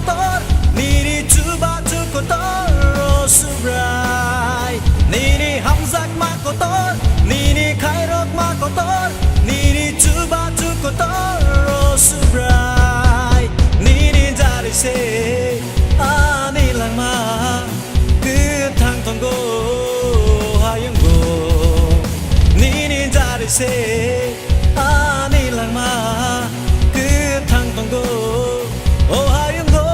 kotor nini chuba chu kotor rosubrai nini hamzak ma kotor nini khairok ma kotor nini chuba chu kotor rosubrai nini jari se ani langma cứ thang tongo hayungo nini jari se ani langma cứ thang tongo oh hayungo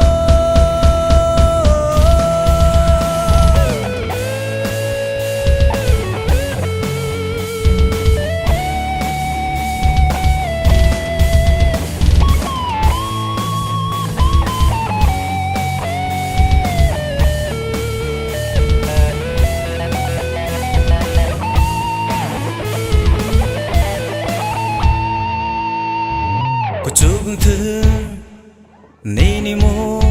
chung thương nini mo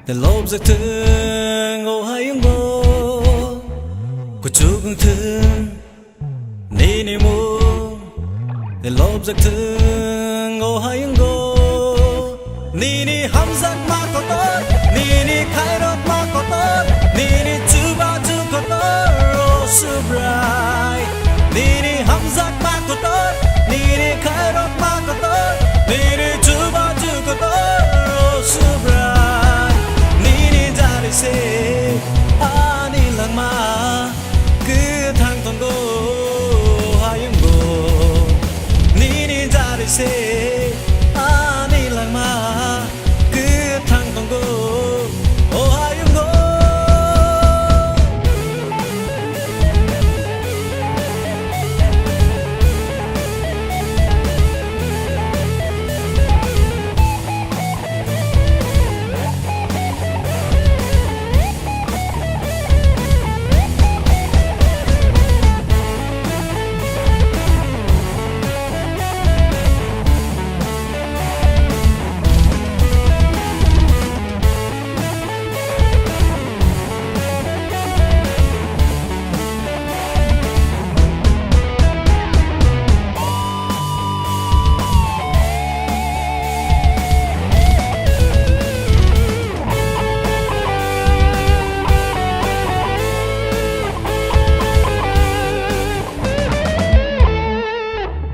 để lốp giấc thương ô hay ngô của chung thương nini mo để lốp giấc thương ô hay ngô nini ham giấc ma có tốt nini khai rốt ma có tốt nini chữ ba chữ có tốt ô subrai nini ham giấc ma có tốt nini khai rốt ma có tốt nini chuba chu kotor subrai nini jari se ani langma cứ thang tongo hayungo nini jari se ani langma cứ thang tongo oh hayungo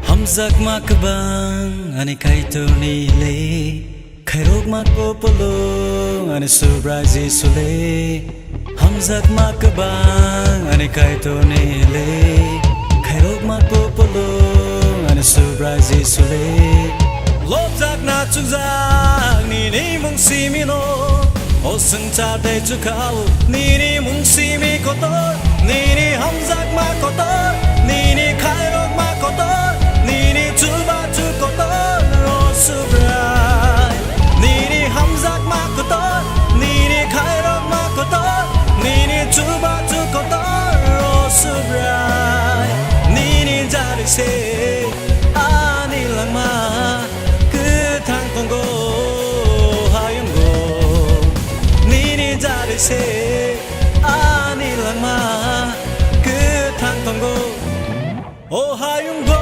Hamzak ma kabang ani kaito nile khairok ma ko polo ani surprise sule Hamzak ma kabang ani kaito nile khairok ma ko polo ani surprise sule lobjak na chujak nini mung simino o sungcha de chukau nini mung simi kotor nini hamzak ma kotor nini khairok ma kotor nini chuba chu kotor rosubrai nini hamzak ma kotor nini khairok ma kotor nini chuba chu kotor rosubrai nini jari se ani langma cứ thang tongo hayungo nini jari se ani langma cứ thang tongo oh hayungo